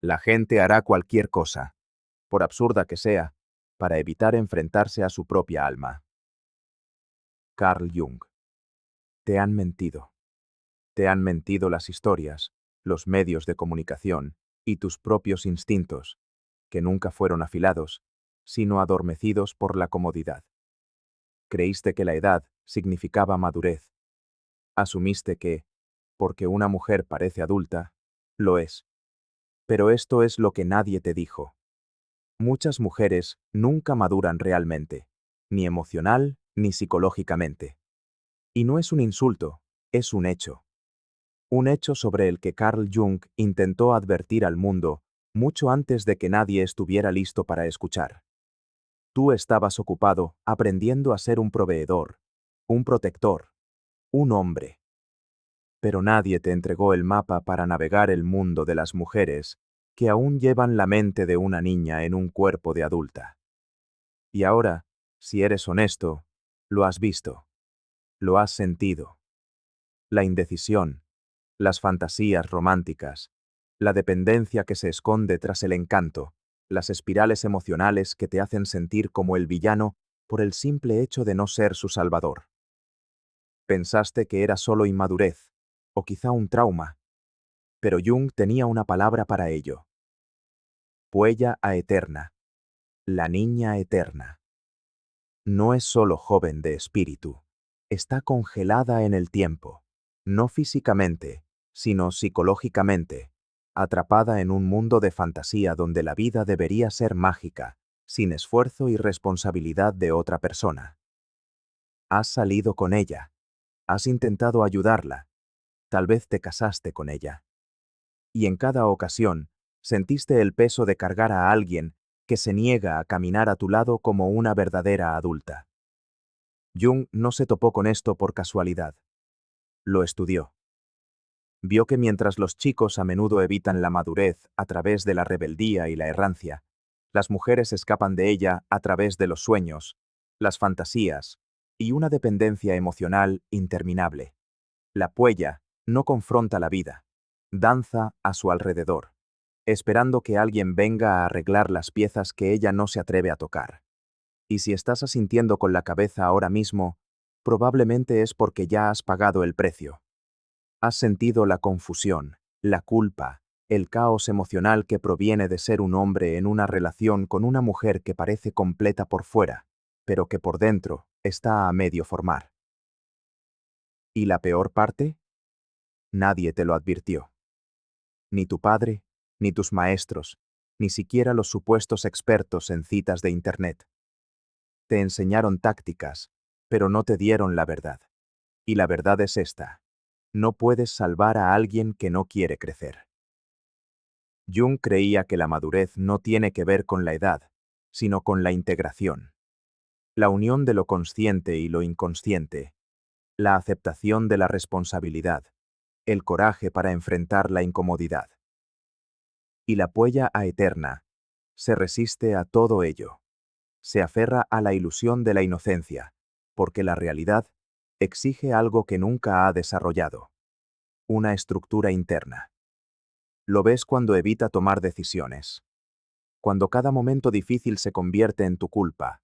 La gente hará cualquier cosa, por absurda que sea, para evitar enfrentarse a su propia alma. Carl Jung. Te han mentido. Te han mentido las historias, los medios de comunicación y tus propios instintos, que nunca fueron afilados, sino adormecidos por la comodidad. Creíste que la edad significaba madurez. Asumiste que, porque una mujer parece adulta, lo es. Pero esto es lo que nadie te dijo. Muchas mujeres nunca maduran realmente, ni emocional ni psicológicamente. Y no es un insulto, es un hecho. Un hecho sobre el que Carl Jung intentó advertir al mundo mucho antes de que nadie estuviera listo para escuchar. Tú estabas ocupado aprendiendo a ser un proveedor, un protector, un hombre. Pero nadie te entregó el mapa para navegar el mundo de las mujeres que aún llevan la mente de una niña en un cuerpo de adulta. Y ahora, si eres honesto, lo has visto, lo has sentido. La indecisión, las fantasías románticas, la dependencia que se esconde tras el encanto, las espirales emocionales que te hacen sentir como el villano por el simple hecho de no ser su salvador. Pensaste que era solo inmadurez, o quizá un trauma, pero Jung tenía una palabra para ello. Puella a eterna, la niña eterna. No es solo joven de espíritu, está congelada en el tiempo, no físicamente, sino psicológicamente, atrapada en un mundo de fantasía donde la vida debería ser mágica, sin esfuerzo y responsabilidad de otra persona. Has salido con ella, has intentado ayudarla, tal vez te casaste con ella. Y en cada ocasión, sentiste el peso de cargar a alguien que se niega a caminar a tu lado como una verdadera adulta. Jung no se topó con esto por casualidad. Lo estudió. Vio que mientras los chicos a menudo evitan la madurez a través de la rebeldía y la errancia, las mujeres escapan de ella a través de los sueños, las fantasías y una dependencia emocional interminable. La puella no confronta la vida, danza a su alrededor, esperando que alguien venga a arreglar las piezas que ella no se atreve a tocar. Y si estás asintiendo con la cabeza ahora mismo, probablemente es porque ya has pagado el precio. Has sentido la confusión, la culpa, el caos emocional que proviene de ser un hombre en una relación con una mujer que parece completa por fuera, pero que por dentro está a medio formar. ¿Y la peor parte? Nadie te lo advirtió. Ni tu padre, ni tus maestros, ni siquiera los supuestos expertos en citas de Internet. Te enseñaron tácticas, pero no te dieron la verdad. Y la verdad es esta: no puedes salvar a alguien que no quiere crecer. Jung creía que la madurez no tiene que ver con la edad, sino con la integración. La unión de lo consciente y lo inconsciente, la aceptación de la responsabilidad, el coraje para enfrentar la incomodidad. Y la puella a eterna se resiste a todo ello. Se aferra a la ilusión de la inocencia, porque la realidad exige algo que nunca ha desarrollado: una estructura interna. Lo ves cuando evita tomar decisiones, cuando cada momento difícil se convierte en tu culpa,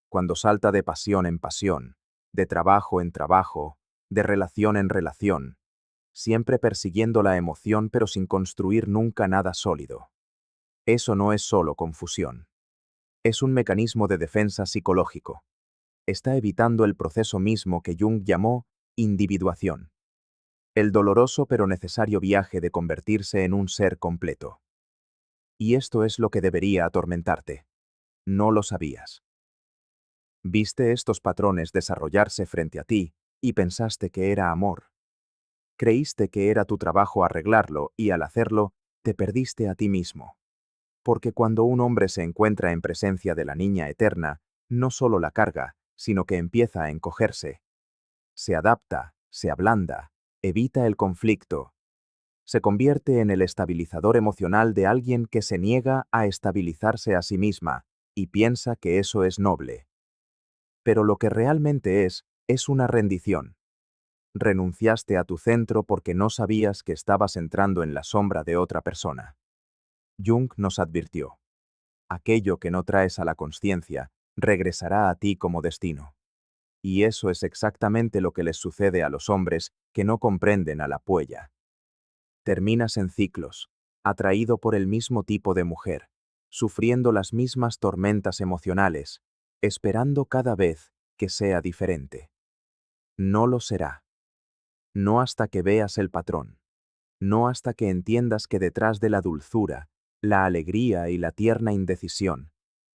cuando salta de pasión en pasión, de trabajo en trabajo, de relación en relación, siempre persiguiendo la emoción pero sin construir nunca nada sólido. Eso no es solo confusión. Es un mecanismo de defensa psicológico. Está evitando el proceso mismo que Jung llamó individuación. El doloroso pero necesario viaje de convertirse en un ser completo. Y esto es lo que debería atormentarte. No lo sabías. Viste estos patrones desarrollarse frente a ti y pensaste que era amor. Creíste que era tu trabajo arreglarlo y al hacerlo, te perdiste a ti mismo. Porque cuando un hombre se encuentra en presencia de la niña eterna, no solo la carga, sino que empieza a encogerse. Se adapta, se ablanda, evita el conflicto. Se convierte en el estabilizador emocional de alguien que se niega a estabilizarse a sí misma y piensa que eso es noble. Pero lo que realmente es una rendición. Renunciaste a tu centro porque no sabías que estabas entrando en la sombra de otra persona. Jung nos advirtió: aquello que no traes a la conciencia regresará a ti como destino. Y eso es exactamente lo que les sucede a los hombres que no comprenden a la puella. Terminas en ciclos, atraído por el mismo tipo de mujer, sufriendo las mismas tormentas emocionales, esperando cada vez que sea diferente. No lo será. No hasta que veas el patrón. No hasta que entiendas que detrás de la dulzura, la alegría y la tierna indecisión,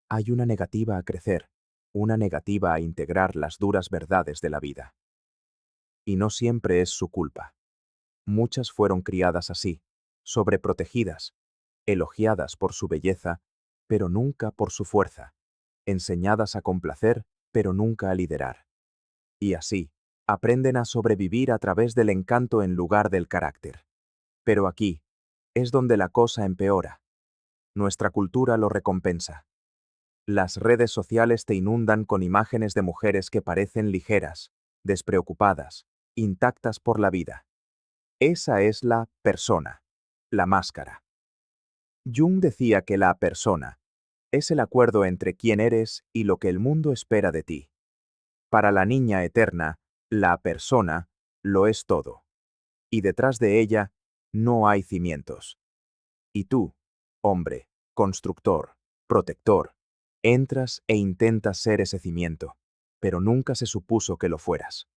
hay una negativa a crecer, una negativa a integrar las duras verdades de la vida. Y no siempre es su culpa. Muchas fueron criadas así, sobreprotegidas, elogiadas por su belleza, pero nunca por su fuerza, enseñadas a complacer, pero nunca a liderar. Y así, aprenden a sobrevivir a través del encanto en lugar del carácter. Pero aquí, es donde la cosa empeora. Nuestra cultura lo recompensa. Las redes sociales te inundan con imágenes de mujeres que parecen ligeras, despreocupadas, intactas por la vida. Esa es la persona, la máscara. Jung decía que la persona es el acuerdo entre quién eres y lo que el mundo espera de ti. Para la niña eterna, la persona lo es todo. Y detrás de ella no hay cimientos. Y tú, hombre, constructor, protector, entras e intentas ser ese cimiento, pero nunca se supuso que lo fueras.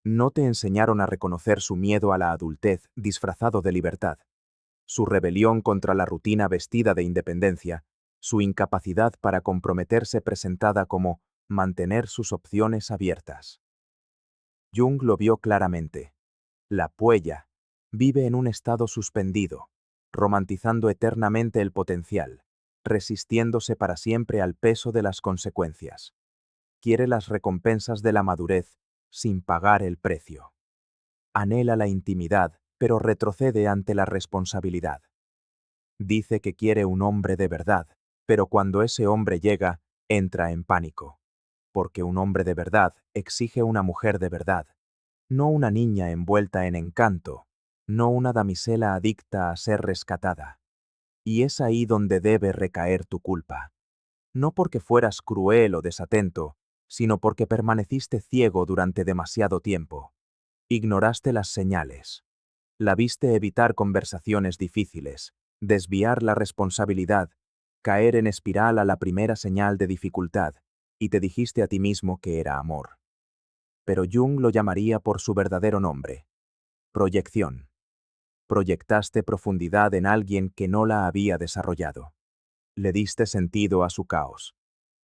No te enseñaron a reconocer su miedo a la adultez disfrazado de libertad, su rebelión contra la rutina vestida de independencia, su incapacidad para comprometerse presentada como mantener sus opciones abiertas. Jung lo vio claramente. La puella vive en un estado suspendido, romantizando eternamente el potencial, resistiéndose para siempre al peso de las consecuencias. Quiere las recompensas de la madurez sin pagar el precio. Anhela la intimidad, pero retrocede ante la responsabilidad. Dice que quiere un hombre de verdad, pero cuando ese hombre llega, entra en pánico. Porque un hombre de verdad exige una mujer de verdad, no una niña envuelta en encanto, no una damisela adicta a ser rescatada. Y es ahí donde debe recaer tu culpa. No porque fueras cruel o desatento, sino porque permaneciste ciego durante demasiado tiempo. Ignoraste las señales. La viste evitar conversaciones difíciles, desviar la responsabilidad, caer en espiral a la primera señal de dificultad, y te dijiste a ti mismo que era amor. Pero Jung lo llamaría por su verdadero nombre: proyección. Proyectaste profundidad en alguien que no la había desarrollado. Le diste sentido a su caos.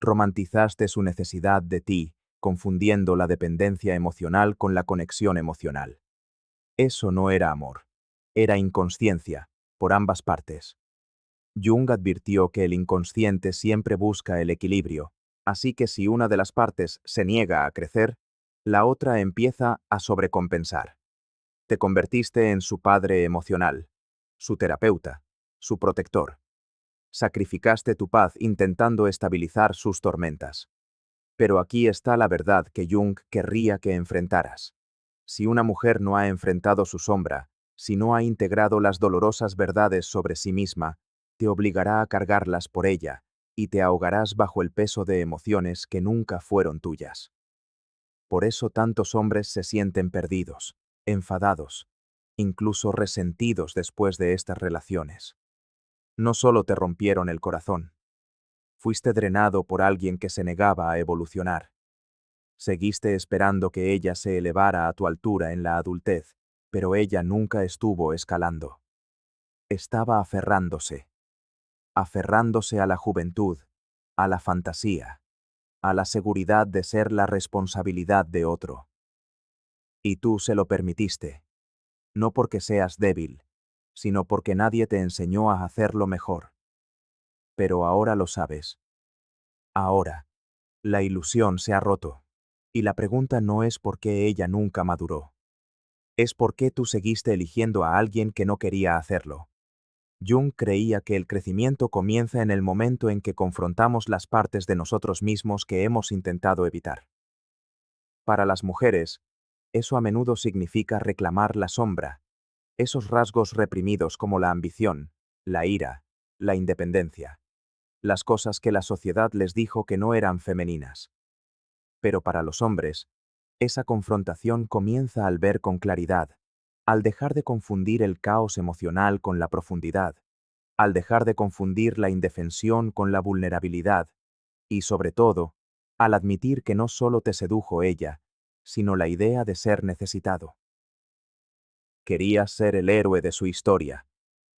Romantizaste su necesidad de ti, confundiendo la dependencia emocional con la conexión emocional. Eso no era amor. Era inconsciencia, por ambas partes. Jung advirtió que el inconsciente siempre busca el equilibrio, así que si una de las partes se niega a crecer, la otra empieza a sobrecompensar. Te convertiste en su padre emocional, su terapeuta, su protector. Sacrificaste tu paz intentando estabilizar sus tormentas. Pero aquí está la verdad que Jung querría que enfrentaras. Si una mujer no ha enfrentado su sombra, si no ha integrado las dolorosas verdades sobre sí misma, te obligará a cargarlas por ella, y te ahogarás bajo el peso de emociones que nunca fueron tuyas. Por eso tantos hombres se sienten perdidos, enfadados, incluso resentidos después de estas relaciones. No solo te rompieron el corazón, fuiste drenado por alguien que se negaba a evolucionar. Seguiste esperando que ella se elevara a tu altura en la adultez, pero ella nunca estuvo escalando. Estaba aferrándose a la juventud, a la fantasía, a la seguridad de ser la responsabilidad de otro. Y tú se lo permitiste, no porque seas débil, sino porque nadie te enseñó a hacerlo mejor. Pero ahora lo sabes. Ahora, la ilusión se ha roto, y la pregunta no es por qué ella nunca maduró. Es por qué tú seguiste eligiendo a alguien que no quería hacerlo. Jung creía que el crecimiento comienza en el momento en que confrontamos las partes de nosotros mismos que hemos intentado evitar. Para las mujeres, eso a menudo significa reclamar la sombra, esos rasgos reprimidos como la ambición, la ira, la independencia, las cosas que la sociedad les dijo que no eran femeninas. Pero para los hombres, esa confrontación comienza al ver con claridad, al dejar de confundir el caos emocional con la profundidad, al dejar de confundir la indefensión con la vulnerabilidad, y sobre todo, al admitir que no solo te sedujo ella, sino la idea de ser necesitado. Querías ser el héroe de su historia,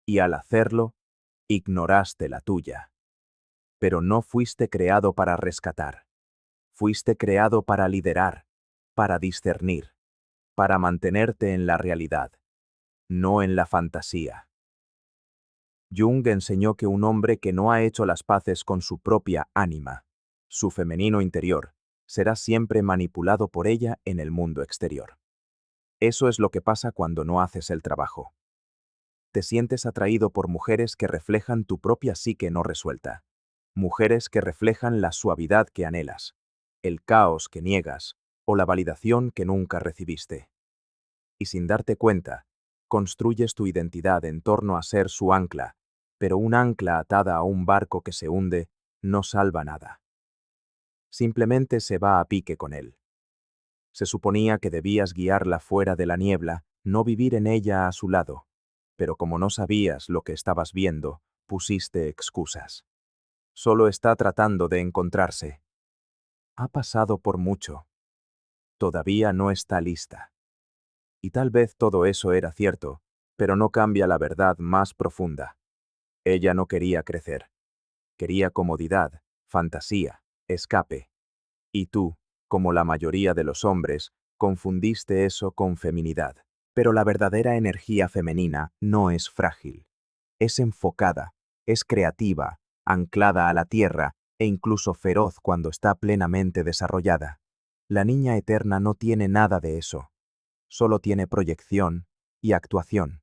y al hacerlo, ignoraste la tuya. Pero no fuiste creado para rescatar. Fuiste creado para liderar, para discernir, para mantenerte en la realidad, no en la fantasía. Jung enseñó que un hombre que no ha hecho las paces con su propia ánima, su femenino interior, será siempre manipulado por ella en el mundo exterior. Eso es lo que pasa cuando no haces el trabajo. Te sientes atraído por mujeres que reflejan tu propia psique no resuelta, mujeres que reflejan la suavidad que anhelas, el caos que niegas o la validación que nunca recibiste. Y sin darte cuenta, construyes tu identidad en torno a ser su ancla, pero un ancla atada a un barco que se hunde no salva nada. Simplemente se va a pique con él. Se suponía que debías guiarla fuera de la niebla, no vivir en ella a su lado, pero como no sabías lo que estabas viendo, pusiste excusas. Solo está tratando de encontrarse. Ha pasado por mucho. Todavía no está lista. Y tal vez todo eso era cierto, pero no cambia la verdad más profunda. Ella no quería crecer. Quería comodidad, fantasía, escape. Y tú, como la mayoría de los hombres, confundiste eso con feminidad. Pero la verdadera energía femenina no es frágil. Es enfocada, es creativa, anclada a la tierra e incluso feroz cuando está plenamente desarrollada. La niña eterna no tiene nada de eso. Solo tiene proyección y actuación.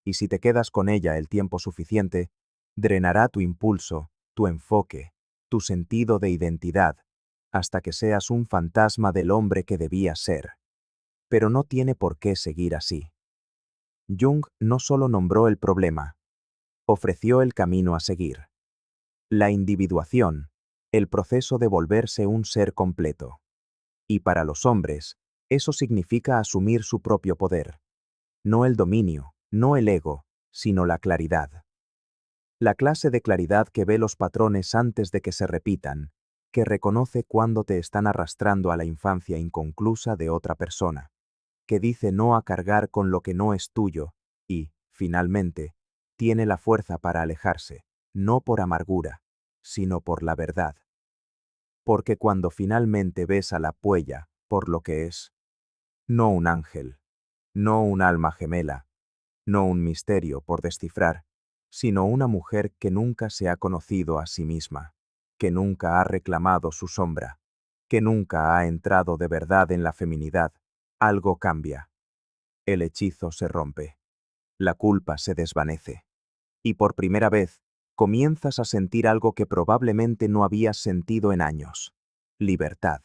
Y si te quedas con ella el tiempo suficiente, drenará tu impulso, tu enfoque, tu sentido de identidad, hasta que seas un fantasma del hombre que debías ser. Pero no tiene por qué seguir así. Jung no solo nombró el problema, ofreció el camino a seguir. La individuación, el proceso de volverse un ser completo. Y para los hombres, eso significa asumir su propio poder. No el dominio, no el ego, sino la claridad. La clase de claridad que ve los patrones antes de que se repitan, que reconoce cuándo te están arrastrando a la infancia inconclusa de otra persona, que dice no a cargar con lo que no es tuyo y, finalmente, tiene la fuerza para alejarse, no por amargura, sino por la verdad. Porque cuando finalmente ves a la puella por lo que es, no un ángel, no un alma gemela, no un misterio por descifrar, sino una mujer que nunca se ha conocido a sí misma, que nunca ha reclamado su sombra, que nunca ha entrado de verdad en la feminidad, algo cambia. El hechizo se rompe. La culpa se desvanece. Y por primera vez, comienzas a sentir algo que probablemente no habías sentido en años. Libertad.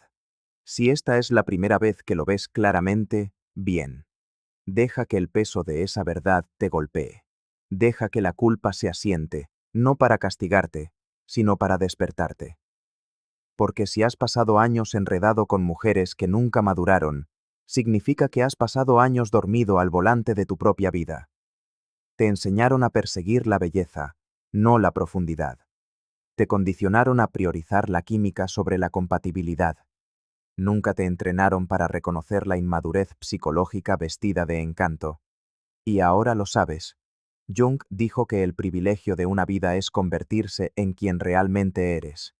Si esta es la primera vez que lo ves claramente, bien. Deja que el peso de esa verdad te golpee. Deja que la culpa se asiente, no para castigarte, sino para despertarte. Porque si has pasado años enredado con mujeres que nunca maduraron, significa que has pasado años dormido al volante de tu propia vida. Te enseñaron a perseguir la belleza, no la profundidad. Te condicionaron a priorizar la química sobre la compatibilidad. Nunca te entrenaron para reconocer la inmadurez psicológica vestida de encanto. Y ahora lo sabes. Jung dijo que el privilegio de una vida es convertirse en quien realmente eres.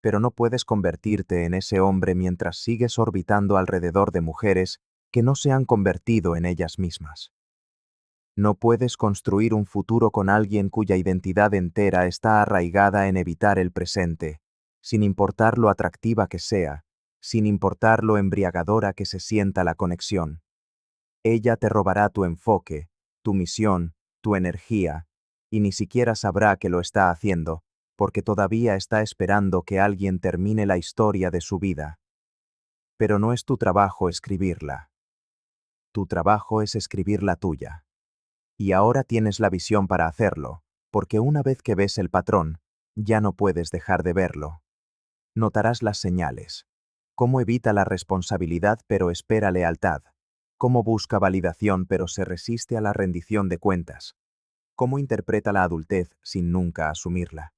Pero no puedes convertirte en ese hombre mientras sigues orbitando alrededor de mujeres que no se han convertido en ellas mismas. No puedes construir un futuro con alguien cuya identidad entera está arraigada en evitar el presente, sin importar lo atractiva que sea, sin importar lo embriagadora que se sienta la conexión. Ella te robará tu enfoque, tu misión, tu energía, y ni siquiera sabrá que lo está haciendo, porque todavía está esperando que alguien termine la historia de su vida. Pero no es tu trabajo escribirla. Tu trabajo es escribir la tuya. Y ahora tienes la visión para hacerlo, porque una vez que ves el patrón, ya no puedes dejar de verlo. Notarás las señales. Cómo evita la responsabilidad pero espera lealtad. Cómo busca validación pero se resiste a la rendición de cuentas. Cómo interpreta la adultez sin nunca asumirla.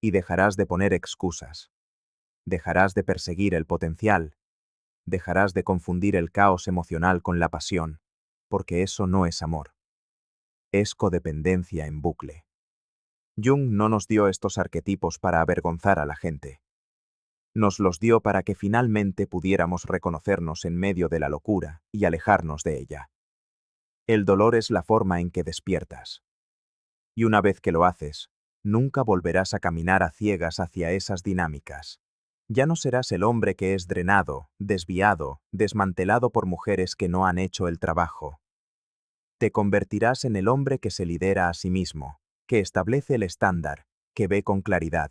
Y dejarás de poner excusas. Dejarás de perseguir el potencial. Dejarás de confundir el caos emocional con la pasión, porque eso no es amor. Es codependencia en bucle. Jung no nos dio estos arquetipos para avergonzar a la gente. Nos los dio para que finalmente pudiéramos reconocernos en medio de la locura y alejarnos de ella. El dolor es la forma en que despiertas. Y una vez que lo haces, nunca volverás a caminar a ciegas hacia esas dinámicas. Ya no serás el hombre que es drenado, desviado, desmantelado por mujeres que no han hecho el trabajo. Te convertirás en el hombre que se lidera a sí mismo, que establece el estándar, que ve con claridad.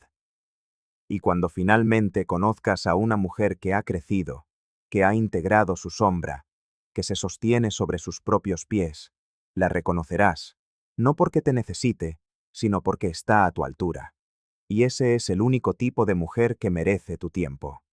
Y cuando finalmente conozcas a una mujer que ha crecido, que ha integrado su sombra, que se sostiene sobre sus propios pies, la reconocerás, no porque te necesite, sino porque está a tu altura. Y ese es el único tipo de mujer que merece tu tiempo.